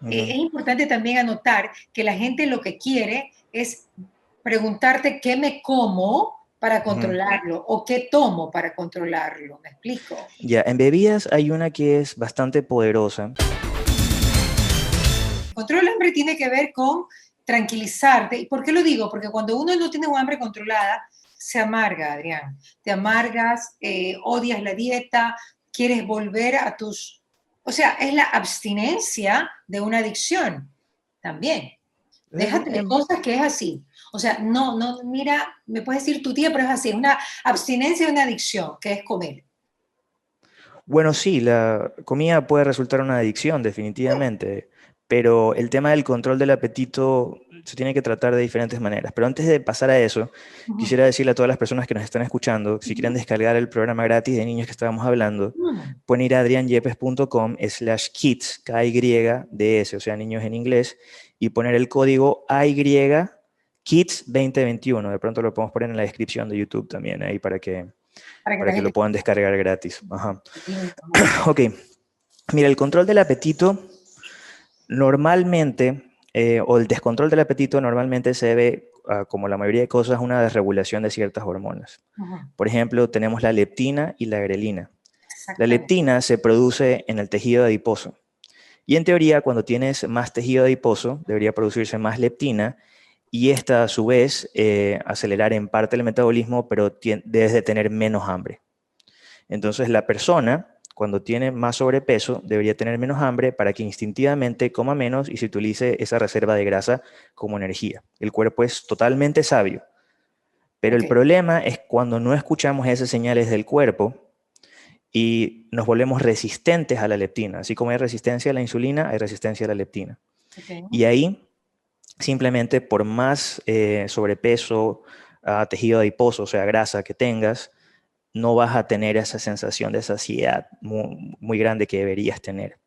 Ujú, es importante también anotar que la gente lo que quiere es preguntarte qué me como para ujú. controlarlo o qué tomo para controlarlo. ¿Me explico? Ya, en bebidas hay una que es bastante poderosa. El control del hambre tiene que ver con tranquilizarte. ¿Y por qué lo digo? Porque cuando uno no tiene un hambre controlada, se amarga, Adrián. Te amargas, odias la dieta, quieres volver a tus... O sea, es la abstinencia de una adicción también. Em, Déjate de em, cosas que es así. O sea, no, mira, me puedes decir tu tía, pero es así, es una abstinencia de una adicción, que es comer. Bueno, sí, la comida puede resultar una adicción, definitivamente, pero el tema del control del apetito se tiene que tratar de diferentes maneras. Pero antes de pasar a eso, Ujú. quisiera decirle a todas las personas que nos están escuchando, si quieren Ujú. descargar el programa gratis de niños que estábamos hablando, Mm. pueden ir a adrianyepes.com/kids, KYDS, o sea, niños en inglés, y poner el código AY Kids 2021. De pronto lo podemos poner en la descripción de YouTube también, ahí Para que para la que lo gente... puedan descargar gratis. Ajá. Muy bien. Ok, mira, el control del apetito normalmente, o el descontrol del apetito normalmente se debe, como la mayoría de cosas, a una desregulación de ciertas hormonas. Ujú. Por ejemplo, tenemos la leptina y la grelina. La Exactamente. leptina se produce en el tejido adiposo. Y en teoría, cuando tienes más tejido adiposo, debería producirse más leptina y esta, a su vez, acelerar en parte el metabolismo, pero debes de tener menos hambre. Entonces la persona, cuando tiene más sobrepeso, debería tener menos hambre para que instintivamente coma menos y se utilice esa reserva de grasa como energía. El cuerpo es totalmente sabio, pero Ok. el problema es cuando no escuchamos esas señales del cuerpo y nos volvemos resistentes a la leptina. Así como hay resistencia a la insulina, hay resistencia a la leptina. Ok. Y ahí, simplemente por más sobrepeso, tejido adiposo, o sea, grasa que tengas, no vas a tener esa sensación de saciedad muy grande que deberías tener.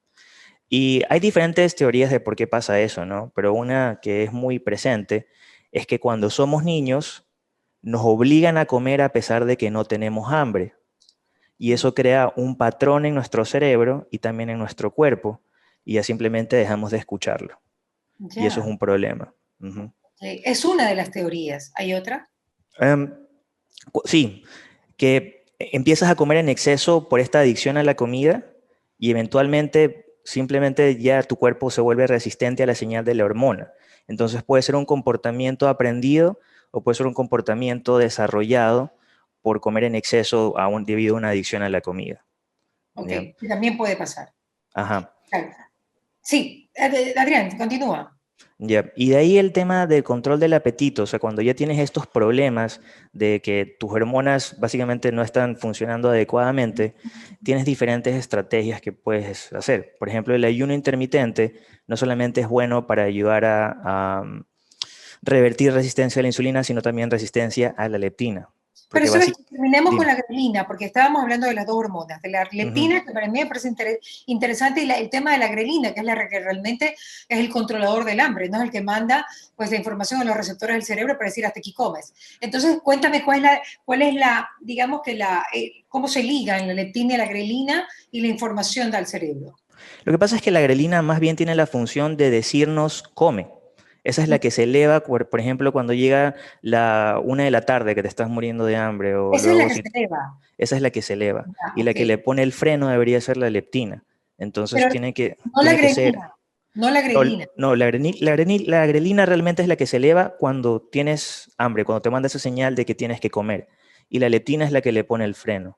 Y hay diferentes teorías de por qué pasa eso, ¿no? Pero una que es muy presente es que cuando somos niños nos obligan a comer a pesar de que no tenemos hambre. Y eso crea un patrón en nuestro cerebro y también en nuestro cuerpo. Y ya simplemente dejamos de escucharlo. Y eso es Ya. un problema. Ujú. Es una de las teorías. ¿Hay otra? Em, sí, que empiezas a comer en exceso por esta adicción a la comida y eventualmente simplemente ya tu cuerpo se vuelve resistente a la señal de la hormona. Entonces puede ser un comportamiento aprendido o puede ser un comportamiento desarrollado por comer en exceso aún debido a una adicción a la comida. Ok. ¿Ya? También puede pasar. Ajá. Claro. Sí. Adrián, continúa. Ya. Y de ahí el tema del control del apetito, o sea, cuando ya tienes estos problemas de que tus hormonas básicamente no están funcionando adecuadamente, tienes diferentes estrategias que puedes hacer. Por ejemplo, el ayuno intermitente no solamente es bueno para ayudar a revertir resistencia a la insulina, sino también resistencia a la leptina. Pero Porque sabes, básicamente, terminemos con dime. la grelina, porque estábamos hablando de las dos hormonas, de la Ujú. leptina, que para mí me parece interesante, y el tema de la grelina, que es la que realmente es el controlador del hambre, no es el que manda pues la información a los receptores del cerebro para decir hasta aquí comes. Entonces, cuéntame cuál es la digamos que cómo se ligan la leptina y la grelina y la información del cerebro. Lo que pasa es que la grelina más bien tiene la función de decirnos come. Esa es la que se eleva, por ejemplo, cuando llega la 1 de la tarde que te estás muriendo de hambre o Esa es la luego que se si eleva. esa es la que se eleva. Ah, Y la ok. que le pone el freno debería ser la leptina. Entonces Pero no la tiene que ser... grelina, no la No, grelina. no, la grelina realmente es la que se eleva cuando tienes hambre, cuando te manda esa señal de que tienes que comer. Y la leptina es la que le pone el freno.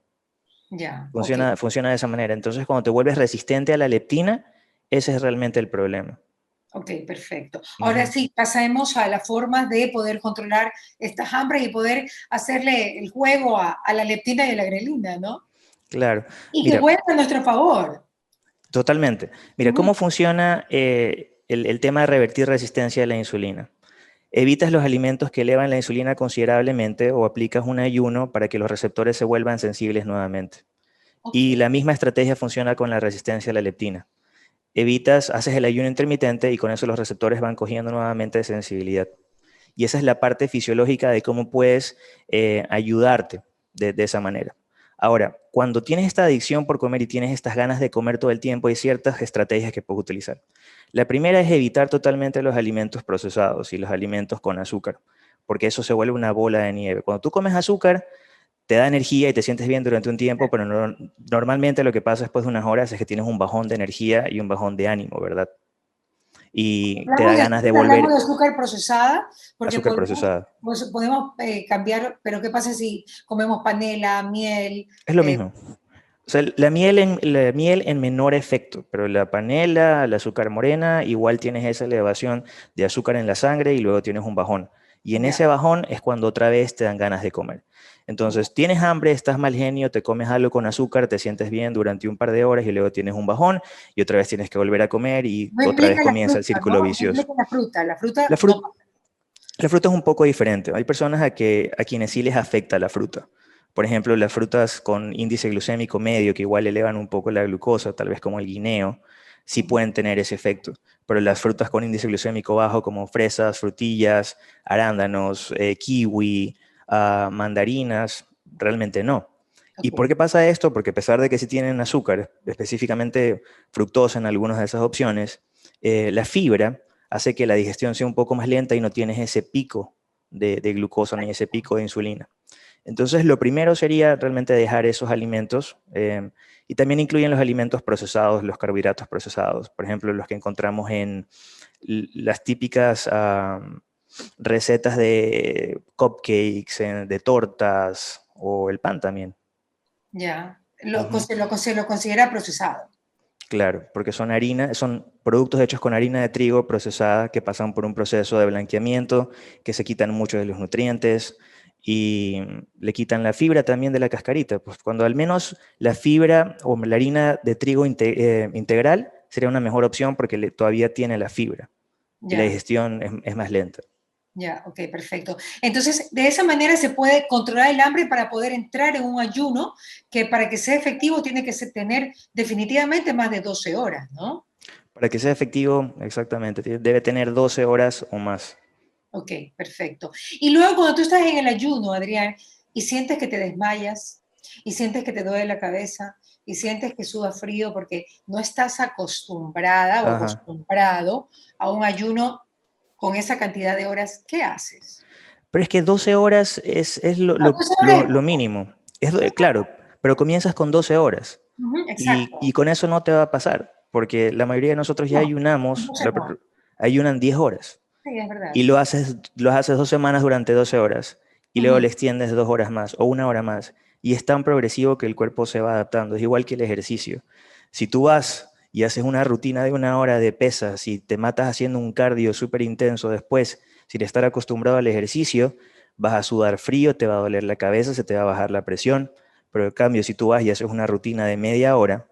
Ya, ok. Funciona de esa manera. Entonces, cuando te vuelves resistente a la leptina, ese es realmente el problema. Ok, perfecto. Ahora Ujú. sí, pasemos a las formas de poder controlar estas hambres y poder hacerle el juego a la leptina y a la grelina, ¿no? Claro. Y que Mira, jueguen a nuestro favor. totalmente. Mira, Ujú. ¿cómo funciona el tema de revertir resistencia a la insulina? Evitas los alimentos que elevan la insulina considerablemente o aplicas un ayuno para que los receptores se vuelvan sensibles nuevamente. Ok, Y la misma estrategia funciona con la resistencia a la leptina. Haces el ayuno intermitente y con eso los receptores van cogiendo nuevamente sensibilidad. Y esa es la parte fisiológica de cómo puedes ayudarte de esa manera. Ahora, cuando tienes esta adicción por comer y tienes estas ganas de comer todo el tiempo, hay ciertas estrategias que puedes utilizar. La primera es evitar totalmente los alimentos procesados y los alimentos con azúcar, porque eso se vuelve una bola de nieve. Cuando tú comes azúcar, te da energía y te sientes bien durante un tiempo, pero normalmente lo que pasa después de unas horas es que tienes un bajón de energía y un bajón de ánimo, ¿verdad? Y te da ganas de Hablamos de volver azúcar procesada, porque azúcar podemos, procesada. podemos cambiar, pero ¿qué pasa si comemos panela, miel? Es lo mismo. O sea, la miel en menor efecto, pero la panela, el azúcar morena, igual tienes esa elevación de azúcar en la sangre y luego tienes un bajón. Y en ese Ya. bajón es cuando otra vez te dan ganas de comer. Entonces, tienes hambre, estás mal genio, te comes algo con azúcar, te sientes bien durante un par de horas y luego tienes un bajón y otra vez tienes que volver a comer y No otra vez implica la comienza el fruta, círculo ¿no? No vicioso. implica la fruta. La fruta La no. fruta La fruta es un poco diferente. Hay personas a quienes sí les afecta la fruta. Por ejemplo, las frutas con índice glucémico medio, que igual elevan un poco la glucosa, tal vez como el guineo, sí pueden tener ese efecto. Pero las frutas con índice glucémico bajo, como fresas, frutillas, arándanos, kiwi, mandarinas, realmente no. ¿Y por Ok. qué pasa esto? Porque a pesar de que sí tienen azúcar, específicamente fructosa en algunas de esas opciones, la fibra hace que la digestión sea un poco más lenta y no tienes ese pico de glucosa ni ese pico de insulina. Entonces, lo primero sería realmente dejar esos alimentos y también incluyen los alimentos procesados, los carbohidratos procesados, por ejemplo, los que encontramos en las típicas recetas de cupcakes, de tortas o el pan también. Ya. Ujú. Se lo considera procesado. Claro, porque son productos hechos con harina de trigo procesada que pasan por un proceso de blanqueamiento, que se quitan muchos de los nutrientes y le quitan la fibra también de la cascarita. Pues cuando al menos la fibra o la harina de trigo integral sería una mejor opción porque todavía tiene la fibra y la Ya. digestión es más lenta. Ya, ok, perfecto. Entonces, de esa manera se puede controlar el hambre para poder entrar en un ayuno que para que sea efectivo tiene que tener definitivamente más de 12 horas, ¿no? Para que sea efectivo, exactamente, debe tener 12 horas o más. Ok, perfecto. Y luego cuando tú estás en el ayuno, Adrián, y sientes que te desmayas, y sientes que te duele la cabeza, y sientes que sudas frío porque no estás acostumbrada o Ajá. acostumbrado a un ayuno con esa cantidad de horas, ¿qué haces? Pero es que 12 horas es No, 12 horas es lo poco. mínimo. Claro, pero comienzas con 12 horas Ujú, exacto. y con eso no te va a pasar, porque la mayoría de nosotros ya No, ayunamos, entonces no. ayunan 10 horas Sí, es verdad. y lo haces 2 semanas durante 12 horas y luego Ujú. le extiendes 2 horas más o 1 hora más y es tan progresivo que el cuerpo se va adaptando. Es igual que el ejercicio. Si tú vas y haces una rutina de 1 hora de pesas y te matas haciendo un cardio súper intenso después, sin estar acostumbrado al ejercicio, vas a sudar frío, te va a doler la cabeza, se te va a bajar la presión. Pero en cambio, si tú vas y haces una rutina de media hora,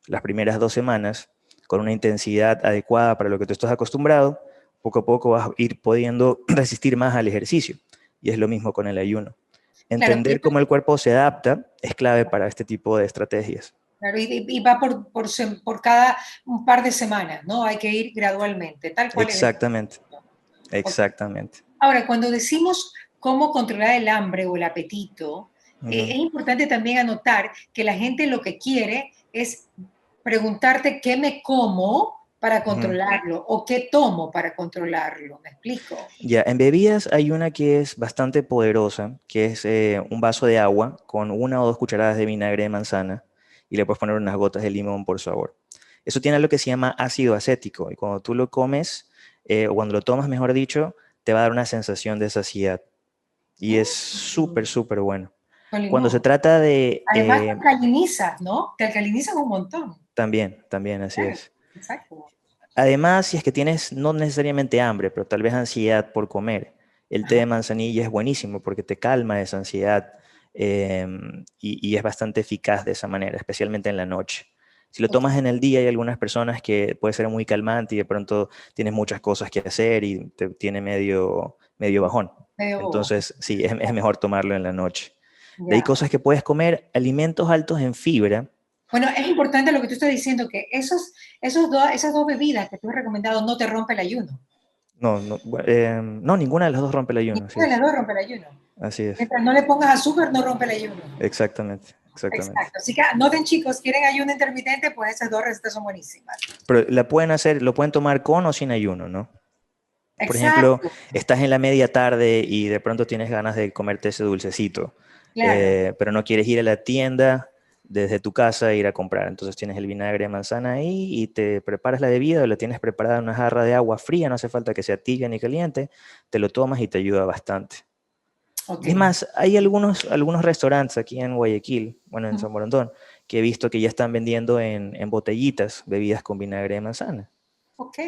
las primeras 2 semanas, con una intensidad adecuada para lo que tú estás acostumbrado, poco a poco vas a ir pudiendo resistir más al ejercicio. Y es lo mismo con el ayuno. Claro, Entender cómo el cuerpo se adapta es clave para este tipo de estrategias. claro, y va por cada un par de semanas, ¿no? Hay que ir gradualmente, tal cual es el Exactamente, concepto. Ok. exactamente. Ahora, cuando decimos cómo controlar el hambre o el apetito, Ujú. es importante también anotar que la gente lo que quiere es preguntarte qué me como para Ujú. controlarlo o qué tomo para controlarlo. ¿Me explico? Ya, en bebidas hay una que es bastante poderosa, que es un vaso de agua con 1 o 2 cucharadas de vinagre de manzana y le puedes poner unas gotas de limón por sabor. Eso tiene lo que se llama ácido acético y cuando tú lo comes, o cuando lo tomas, mejor dicho, te va a dar una sensación de saciedad y es Mm, súper, súper bueno. con Cuando se limón. trata de, Además, te alcalinizas, ¿no? Te alcalinizas un montón. también, así Claro, es. exacto. Además, si es que tienes no necesariamente hambre, pero tal vez ansiedad por comer, el té Ajá. de manzanilla es buenísimo porque te calma esa ansiedad y es bastante eficaz de esa manera, especialmente en la noche. Si lo Ok. tomas en el día, hay algunas personas que puede ser muy calmante y de pronto tienes muchas cosas que hacer y te tiene medio bajón. Medio bobo. Entonces, sí, es mejor tomarlo en la noche. De ahí Ya. cosas que puedes comer, alimentos altos en fibra. Bueno, es importante lo que tú estás diciendo, que esas dos bebidas que tú has recomendado no te rompe el ayuno. No, ninguna de las dos rompe el ayuno, así Ninguna de las es. dos rompe el ayuno. Así es. Mientras no le pongas azúcar, no rompe el ayuno. Exactamente. exactamente. Exacto. Así que anoten, chicos, quieren ayuno intermitente, pues esas dos recetas son buenísimas. Pero la pueden hacer, lo pueden tomar con o sin ayuno, ¿no? Por ejemplo, Exacto, estás en la media tarde y de pronto tienes ganas de comerte ese dulcecito, claro. pero no quieres ir a la tienda desde tu casa e ir a comprar. Entonces tienes el vinagre de manzana ahí y te preparas la bebida o la tienes preparada en una jarra de agua fría, no hace falta que sea tibia ni caliente, te lo tomas y te ayuda bastante. Ok. Y es más, hay algunos restaurantes aquí en Guayaquil, bueno, en San Borondón, que he visto que ya están vendiendo en botellitas bebidas con vinagre de manzana. Ok.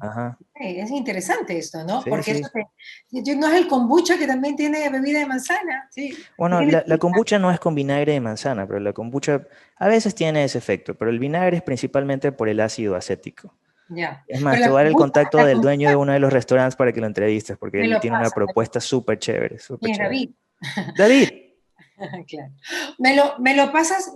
Ajá. Es interesante esto, ¿no? Sí, Porque sí. eso no es el kombucha que también tiene bebida de manzana, sí, que Bueno, tiene la fruta. kombucha no es con vinagre de manzana, pero la kombucha a veces tiene ese efecto, pero el vinagre es principalmente por el ácido acético. Ya. Es más, Pero te voy a dar el contacto la del dueño kombucha de uno de los restaurantes para que lo entrevistes, porque me él lo tiene una pasa. propuesta súper chévere, súper Bien, chévere. David. David, Claro. Me lo pasas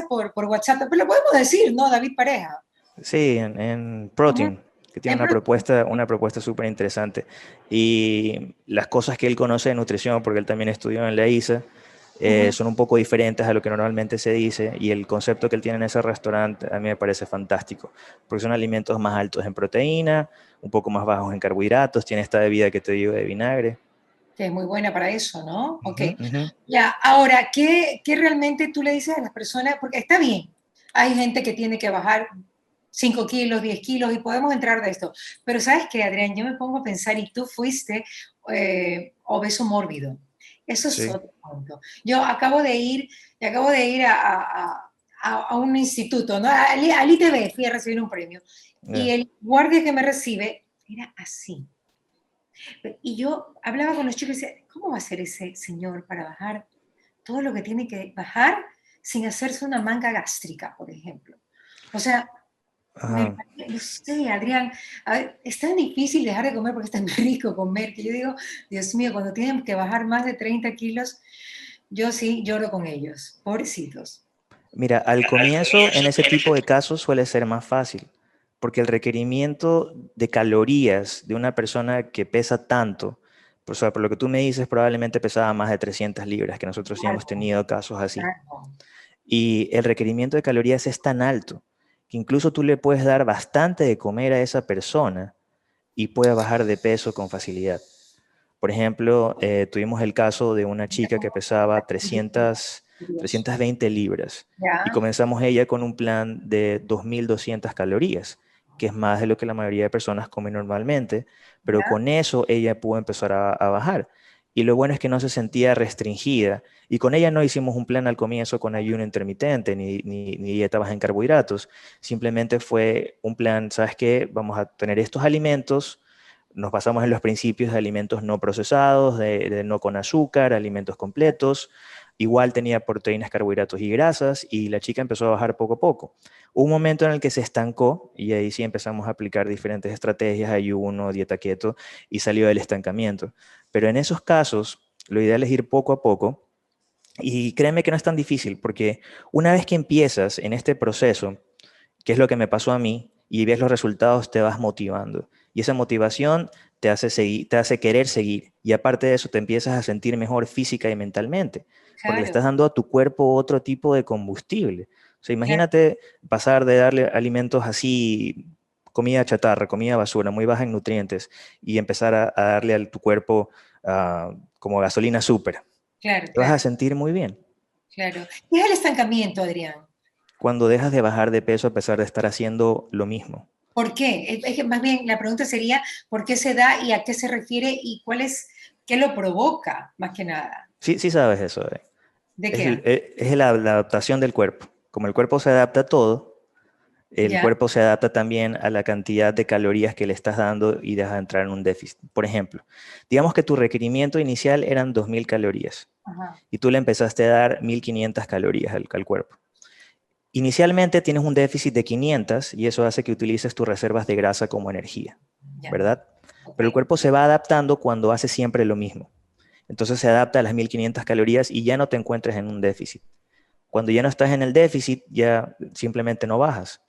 por WhatsApp, pero lo podemos decir, ¿no? David Pareja. sí, en Ujú. Protein, que tiene En próximo. una propuesta súper interesante. Y las cosas que él conoce de nutrición, porque él también estudió en la ISA, Ujú. son un poco diferentes a lo que normalmente se dice. Y el concepto que él tiene en ese restaurante a mí me parece fantástico, porque son alimentos más altos en proteína, un poco más bajos en carbohidratos, tiene esta bebida que te digo de vinagre. Que es muy buena para eso, ¿no? Ok. Ujú, ujú. Ya, ahora, ¿qué realmente tú le dices a las personas? Porque está bien, hay gente que tiene que bajar 5 kilos, 10 kilos y podemos entrar de esto. Pero sabes qué, Adrián, yo me pongo a pensar y tú fuiste obeso mórbido. Eso es Sí. otro punto. Acabo de ir a un instituto, ¿no? Al ITV, fui a recibir un premio. Y Ya. el guardia que me recibe era así. Y yo hablaba con los chicos y decía, ¿cómo va a ser ese señor para bajar todo lo que tiene que bajar sin hacerse una manga gástrica, por ejemplo? O sea, Ajá. no sé, Adrián, a ver, es tan difícil dejar de comer porque es tan rico comer que yo digo, Dios mío, cuando tienen que bajar más de 30 kilos, yo sí lloro con ellos, pobrecitos. Mira, al comienzo en ese tipo de casos suele ser más fácil, porque el requerimiento de calorías de una persona que pesa tanto, o sea, por lo que tú me dices, probablemente pesaba más de 300 libras, que nosotros sí hemos Claro, tenido casos así. claro. Y el requerimiento de calorías es tan alto que incluso tú le puedes dar bastante de comer a esa persona y puede bajar de peso con facilidad. Por ejemplo, tuvimos el caso de una chica que pesaba 320 libras y Ya, comenzamos ella con un plan de 2.200 calorías, que es más de lo que la mayoría de personas comen normalmente, pero ya, con eso ella pudo empezar a bajar. Y lo bueno es que no se sentía restringida. Y con ella no hicimos un plan al comienzo con ayuno intermitente ni dieta baja en carbohidratos. Simplemente fue un plan, ¿sabes qué? Vamos a tener estos alimentos, nos basamos en los principios de alimentos no procesados, de no con azúcar, alimentos completos. Igual tenía proteínas, carbohidratos y grasas y la chica empezó a bajar poco a poco. Hubo un momento en el que se estancó y ahí sí empezamos a aplicar diferentes estrategias, ayuno, dieta keto y salió del estancamiento. Pero en esos casos, lo ideal es ir poco a poco y créeme que no es tan difícil porque una vez que empiezas en este proceso, que es lo que me pasó a mí, y ves los resultados, te vas motivando. Y esa motivación te hace seguir, te hace querer seguir. Y aparte de eso, te empiezas a sentir mejor física y mentalmente, porque le claro, estás dando a tu cuerpo otro tipo de combustible. O sea, claro. imagínate pasar de darle alimentos así, comida chatarra, comida basura, muy baja en nutrientes, y empezar a darle a tu cuerpo como gasolina súper. Claro, Te vas a claro, sentir muy bien. claro. ¿Qué es el estancamiento, Adrián? Cuando dejas de bajar de peso a pesar de estar haciendo lo mismo. ¿Por qué? Es que más bien la pregunta sería, ¿por qué se da y a qué se refiere y qué lo provoca, más que nada? Sí, sí sabes eso. ¿De Es, qué? la adaptación del cuerpo. Como el cuerpo se adapta a todo, el ¿Ya? cuerpo se adapta también a la cantidad de calorías que le estás dando y deja de entrar en un déficit. Por ejemplo, digamos que tu requerimiento inicial eran 2.000 calorías Ajá, y tú le empezaste a dar 1.500 calorías al cuerpo. Inicialmente tienes un déficit de 500 y eso hace que utilices tus reservas de grasa como energía, ya, ¿verdad? ok. Pero el cuerpo se va adaptando cuando hace siempre lo mismo. Entonces se adapta a las 1.500 calorías y ya no te encuentras en un déficit. Cuando ya no estás en el déficit, ya simplemente no bajas.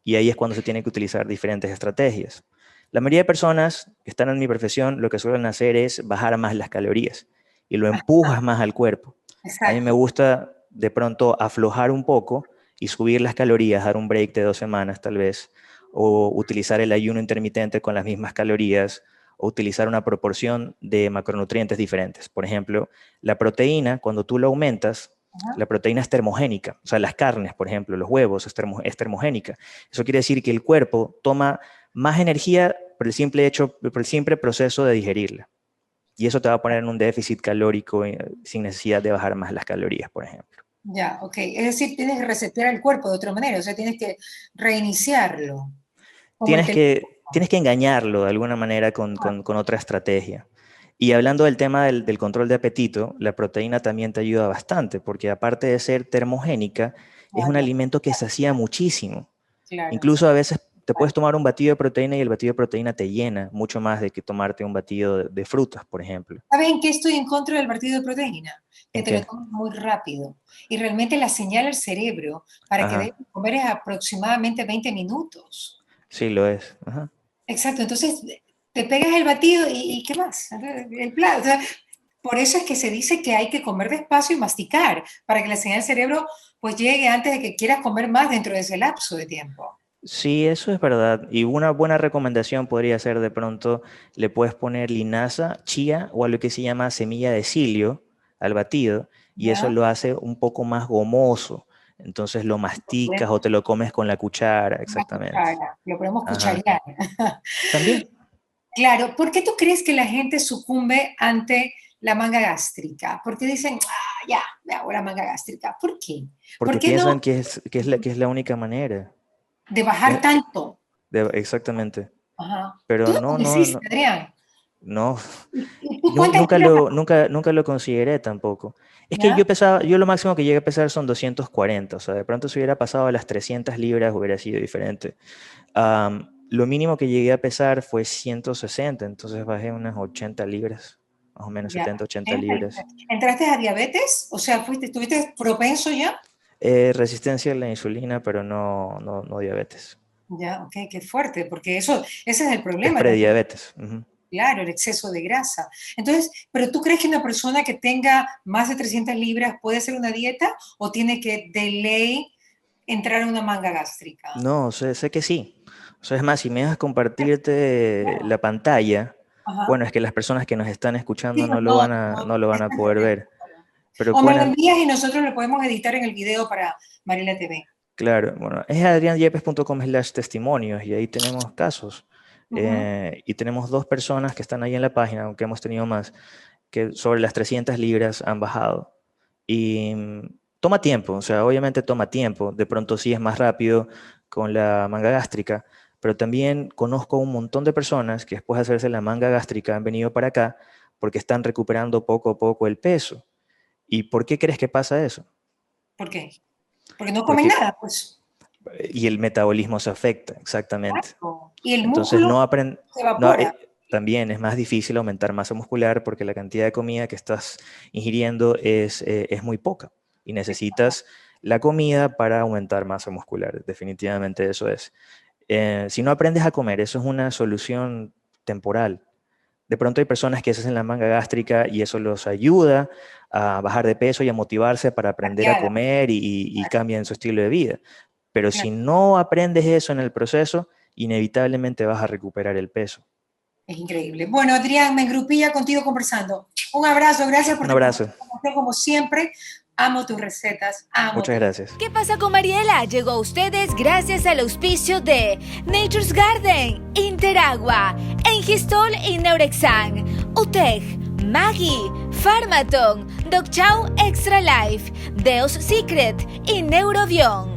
Y ahí es cuando se tienen que utilizar diferentes estrategias. La mayoría de personas que están en mi profesión lo que suelen hacer es bajar más las calorías y lo Ajá, empujas más al cuerpo. A mí me exacto. gusta de pronto aflojar un poco y subir las calorías, dar un break de 2 semanas tal vez, o utilizar el ayuno intermitente con las mismas calorías, o utilizar una proporción de macronutrientes diferentes. Por ejemplo, la proteína, cuando tú la aumentas, Ajá. la proteína es termogénica, o sea, las carnes, por ejemplo, los huevos, es termogénica. Eso quiere decir que el cuerpo toma más energía por el simple proceso de digerirla. Y eso te va a poner en un déficit calórico sin necesidad de bajar más las calorías, por ejemplo. Ya, ok. Es decir, tienes que resetear el cuerpo de otra manera, o sea, tienes que reiniciarlo, como el Tienes teléfono. que engañarlo de alguna manera con otra estrategia. Y hablando del tema del control de apetito, la proteína también te ayuda bastante, porque aparte de ser termogénica, es un Ya, alimento que sacia muchísimo. claro. Incluso a veces te puedes tomar un batido de proteína y el batido de proteína te llena mucho más de que tomarte un batido de frutas, por ejemplo. ¿Sabes en qué estoy en contra del batido de proteína? Que ¿En te lo qué? tomes muy rápido. Y realmente la señal al cerebro para que Ajá, dejes de comer es aproximadamente 20 minutos. sí lo es. Ajá. Exacto, entonces te pegas el batido y ¿qué más? El plato. O sea, por eso es que se dice que hay que comer despacio y masticar, para que la señal al cerebro pues llegue antes de que quieras comer más dentro de ese lapso de tiempo. Sí, eso es verdad. Y una buena recomendación podría ser de pronto, le puedes poner linaza, chía o algo que se llama semilla de psyllium al batido y eso ¿Ya? lo hace un poco más gomoso. Entonces lo masticas o te lo comes con la cuchara, Una exactamente. cuchara, lo podemos Ajá. cucharear. También, Claro, ¿por qué tú crees que la gente sucumbe ante la manga gástrica? Porque dicen, ya, me hago la manga gástrica. ¿Por qué? ¿Por porque qué no piensan que es la única manera. de bajar Eh, tanto? Exactamente. Ajá. Tú Pero no no, lo no, hiciste, no, Adrián. no. ¿Y tú cuántas Nunca libras lo, bajas? nunca, nunca lo consideré tampoco. Es que ¿Ya? yo lo máximo que llegué a pesar son 240, o sea, de pronto si hubiera pasado a las 300 libras hubiera sido diferente. Lo mínimo que llegué a pesar fue 160, entonces bajé unas 80 libras, más o menos Ya. 70, 80 libras. ¿Entraste a diabetes? O sea, ¿estuviste propenso ya? Resistencia a la insulina, pero no diabetes. Ya, ok, qué fuerte, porque ese es el Es problema también. prediabetes. Ujú. Claro, el exceso de grasa. Entonces, ¿pero tú crees que una persona que tenga más de 300 libras puede hacer una dieta o tiene que de ley entrar en una manga gástrica? No, sé que sí. O sea, es más, si me dejas compartirte la pantalla, Ajá. bueno, es que las personas que nos están Sí, escuchando no, no lo no, van a, no, no lo van a está en poder el ver. teléfono. Pero O me lo pueden, envías y nosotros lo podemos editar en el video para Mariela TV. claro, bueno, es adrianyepes.com/testimonios y ahí tenemos casos. Ujú. Y tenemos 2 personas que están ahí en la página, aunque hemos tenido más, que sobre las 300 libras han bajado. Y toma tiempo, o sea, obviamente toma tiempo. De pronto sí es más rápido con la manga gástrica, pero también conozco un montón de personas que después de hacerse la manga gástrica han venido para acá porque están recuperando poco a poco el peso. ¿Y por qué crees que pasa eso? ¿Por qué? Porque no comen Porque nada, pues. y el metabolismo se afecta, exactamente. Claro. Y el Entonces músculo no aprende, se evapora. también es más difícil aumentar masa muscular porque la cantidad de comida que estás ingiriendo es muy poca y necesitas la comida para aumentar masa muscular. Definitivamente eso es. Si no aprendes a comer, eso es una solución temporal. De pronto hay personas que se hacen la manga gástrica y eso los ayuda a bajar de peso y a motivarse para aprender a Saqueada. comer y cambian su estilo de vida. Pero Claro. si no aprendes eso en el proceso, inevitablemente vas a recuperar el peso. Es increíble. Bueno, Adrián, me engrupía contigo conversando. Un abrazo, gracias por Un tu abrazo. información como siempre. Amo tus recetas, amo Muchas tus... gracias. ¿Qué pasa con Mariela? Llegó a ustedes gracias al auspicio de Nature's Garden, Interagua, Engistol y Neurexan, UTEG, Maggi, Pharmaton, Doc Chow Extra Life, Deos Secret y Neurobion.